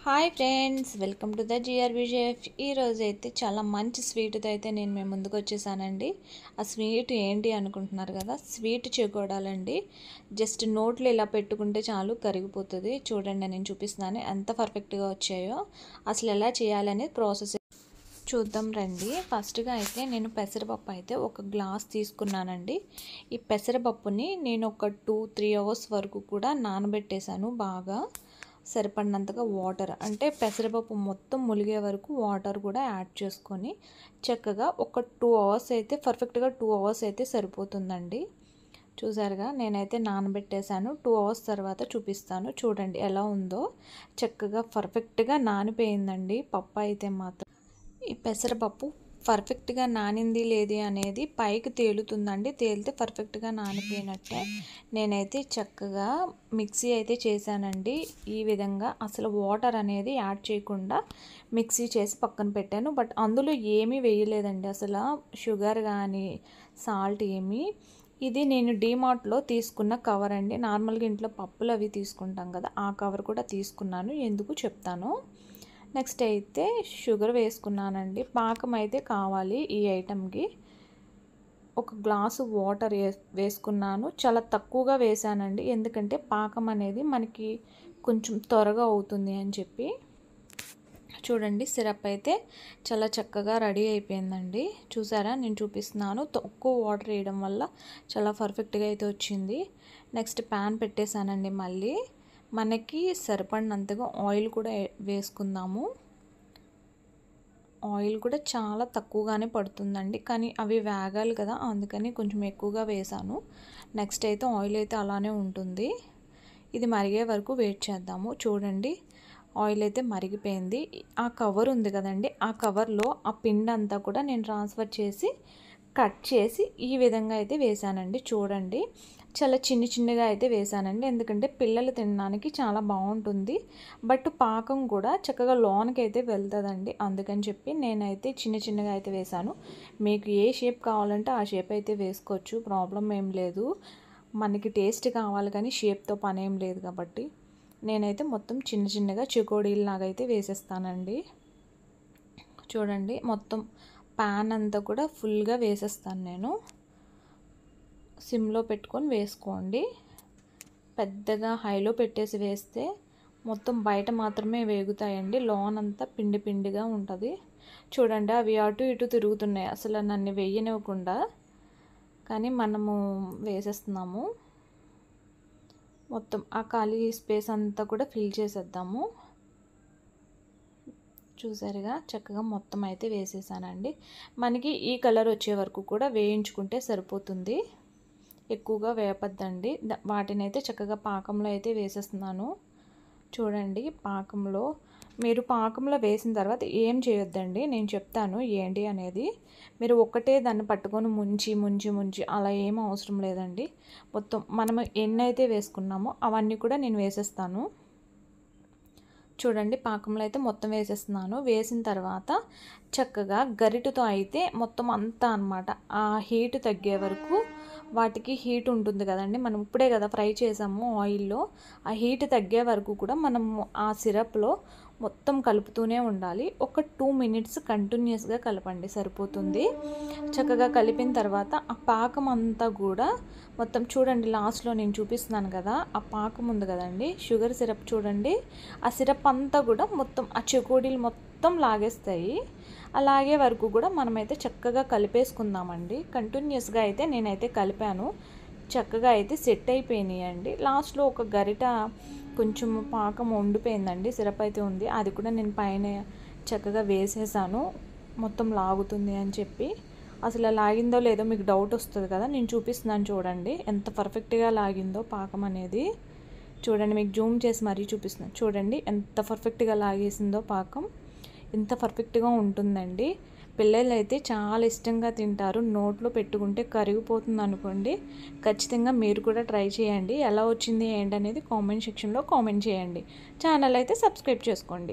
Hi friends, welcome to the GRB chef. ఈరోజు అయితే చాలా మంచి స్వీట్తో అయితే నేను మేము ముందుకు వచ్చేసానండి. ఆ స్వీట్ ఏంటి అనుకుంటున్నారు కదా, స్వీట్ చెకోడాలండి. జస్ట్ నోట్లో ఇలా పెట్టుకుంటే చాలు కరిగిపోతుంది. చూడండి, నేను చూపిస్తున్నాను ఎంత పర్ఫెక్ట్గా వచ్చాయో. అసలు ఎలా చేయాలనే ప్రాసెస్ చూద్దాం రండి. ఫస్ట్గా అయితే నేను పెసరపప్పు అయితే ఒక గ్లాస్ తీసుకున్నానండి. ఈ పెసరపప్పుని నేను ఒక 2-3 అవర్స్ వరకు కూడా నానబెట్టేశాను. బాగా సరిపడినంతగా వాటర్, అంటే పెసరపప్పు మొత్తం ములిగే వరకు వాటర్ కూడా యాడ్ చేసుకొని చక్కగా ఒక 2 అవర్స్ అయితే పర్ఫెక్ట్గా 2 అవర్స్ అయితే సరిపోతుందండి. చూసారుగా, నేనైతే నానబెట్టేశాను. 2 అవర్స్ తర్వాత చూపిస్తాను. చూడండి ఎలా ఉందో, చక్కగా పర్ఫెక్ట్గా నానిపోయిందండి పప్పు అయితే మాత్రం. ఈ పెసరపప్పు పర్ఫెక్ట్గా నానింది లేది అనేది పైకి తేలుతుందండి. తేలితే పర్ఫెక్ట్గా నానిపోయినట్టే. నేనైతే చక్కగా మిక్సీ అయితే చేశానండి. ఈ విధంగా అసలు వాటర్ అనేది యాడ్ చేయకుండా మిక్సీ చేసి పక్కన పెట్టాను. బట్ అందులో ఏమీ వేయలేదండి, అసలు షుగర్ కానీ సాల్ట్ ఏమీ. ఇది నేను డీమార్ట్లో తీసుకున్న కవర్ అండి. నార్మల్గా ఇంట్లో పప్పులు అవి తీసుకుంటాం కదా, ఆ కవర్ కూడా తీసుకున్నాను. ఎందుకు చెప్తాను. నెక్స్ట్ అయితే షుగర్ వేసుకున్నానండి. పాకం అయితే కావాలి ఈ ఐటెంకి. ఒక గ్లాసు వాటర్ వేసుకున్నాను. చాలా తక్కువగా వేసానండి, ఎందుకంటే పాకం అనేది మనకి కొంచెం త్వరగా అవుతుంది అని చెప్పి. చూడండి, సిరప్ అయితే చాలా చక్కగా రెడీ అయిపోయిందండి. చూసారా, నేను చూపిస్తున్నాను. తక్కువ వాటర్ వేయడం వల్ల చాలా పర్ఫెక్ట్గా అయితే వచ్చింది. నెక్స్ట్ ప్యాన్ పెట్టేశానండి. మళ్ళీ మనకి సరిపడినంతగా ఆయిల్ కూడా వేసుకుందాము. ఆయిల్ కూడా చాలా తక్కువగానే పడుతుందండి, కానీ అవి వేగాలి కదా, అందుకని కొంచెం ఎక్కువగా వేసాను. నెక్స్ట్ అయితే ఆయిల్ అయితే అలానే ఉంటుంది. ఇది మరిగే వరకు వెయిట్ చేద్దాము. చూడండి, ఆయిల్ అయితే మరిగిపోయింది. ఆ కవర్ ఉంది కదండి, ఆ కవర్లో ఆ పిండి అంతా కూడా నేను ట్రాన్స్ఫర్ చేసి కట్ చేసి ఈ విధంగా అయితే వేసానండి. చూడండి, చాలా చిన్నగా అయితే వేసానండి, ఎందుకంటే పిల్లలు తినడానికి చాలా బాగుంటుంది. బట్ పాకం కూడా చక్కగా లోనకి అయితే వెళ్తుందండి, అందుకని చెప్పి నేనైతే చిన్నగా అయితే వేసాను. మీకు ఏ షేప్ కావాలంటే ఆ షేప్ అయితే వేసుకోవచ్చు, ప్రాబ్లం ఏం లేదు. మనకి టేస్ట్ కావాలి కానీ షేప్తో పని ఏం లేదు కాబట్టి నేనైతే మొత్తం చిన్నగా చెకోడీలాగా అయితే వేసేస్తానండి. చూడండి, మొత్తం ప్యాన్ అంతా కూడా ఫుల్గా వేసేస్తాను నేను. సిమ్లో పెట్టుకొని వేసుకోండి. పెద్దగా హైలో పెట్టేసి వేస్తే మొత్తం బయట మాత్రమే వేగుతాయండి, లోనంతా పిండిగా ఉంటుంది. చూడండి, అవి అటు ఇటు తిరుగుతున్నాయి అసలు నన్ను వేయనివ్వకుండా, కానీ మనము వేసేస్తున్నాము. మొత్తం ఆ ఖాళీ స్పేస్ అంతా కూడా ఫిల్ చేసేద్దాము. చూసారుగా, చక్కగా మొత్తం అయితే వేసేసానండి. మనకి ఈ కలర్ వచ్చే వరకు కూడా వేయించుకుంటే సరిపోతుంది, ఎక్కువగా వేపద్దండి. వాటిని అయితే చక్కగా పాకంలో అయితే వేసేస్తున్నాను. చూడండి, మీరు పాకంలో వేసిన తర్వాత ఏం చేయొద్దండి, నేను చెప్తాను ఏంటి అనేది. మీరు ఒక్కటే దాన్ని పట్టుకొని ముంచి అలా ఏం అవసరం లేదండి. మొత్తం మనం ఎన్నైతే వేసుకున్నామో అవన్నీ కూడా నేను వేసేస్తాను. చూడండి, పాకంలో అయితే మొత్తం వేసేస్తున్నాను. వేసిన తర్వాత చక్కగా గరిటతో అయితే మొత్తం అంతా అన్నమాట ఆ హీట్ తగ్గే వరకు, వాటికి హీట్ ఉంటుంది కదండి, మనం ఇప్పుడే కదా ఫ్రై చేసాము ఆయిల్లో, ఆ హీట్ తగ్గే వరకు కూడా మనం ఆ సిరప్లో మొత్తం కలుపుతూనే ఉండాలి. ఒక 2 మినిట్స్ కంటిన్యూస్గా కలపండి, సరిపోతుంది. చక్కగా కలిపిన తర్వాత ఆ పాకం అంతా కూడా మొత్తం చూడండి, లాస్ట్లో నేను చూపిస్తున్నాను కదా, ఆ పాకం ఉంది కదండి, షుగర్ సిరప్. చూడండి, ఆ సిరప్ అంతా కూడా మొత్తం ఆ చెకోడీలు మొత్తం లాగేస్తాయి. అలాగే వరకు కూడా మనమైతే చక్కగా కలిపేసుకుందామండి. కంటిన్యూస్గా అయితే నేనైతే కలిపాను, చక్కగా అయితే సెట్ అయిపోయినాయండి. లాస్ట్లో ఒక గరిట కొంచెం పాకం వండిపోయిందండి, సిరప్ అయితే ఉంది, అది కూడా నేను పైన చక్కగా వేసేసాను, మొత్తం లాగుతుంది అని చెప్పి. అసలు లాగిందో లేదో మీకు డౌట్ వస్తుంది కదా, నేను చూపిస్తున్నాను. చూడండి ఎంత పర్ఫెక్ట్గా లాగిందో పాకం అనేది. చూడండి, మీకు జూమ్ చేసి మరీ చూపిస్తున్నాను. చూడండి ఎంత పర్ఫెక్ట్గా లాగేసిందో పాకం, ఎంత పర్ఫెక్ట్గా ఉంటుందండి. పిల్లలు అయితే చాలా ఇష్టంగా తింటారు, నోట్లో పెట్టుకుంటే కరిగిపోతుంది అనుకోండి. ఖచ్చితంగా మీరు కూడా ట్రై చేయండి. ఎలా వచ్చింది ఏంటనేది కామెంట్ సెక్షన్లో కామెంట్ చేయండి. ఛానల్ అయితే సబ్స్క్రైబ్ చేసుకోండి.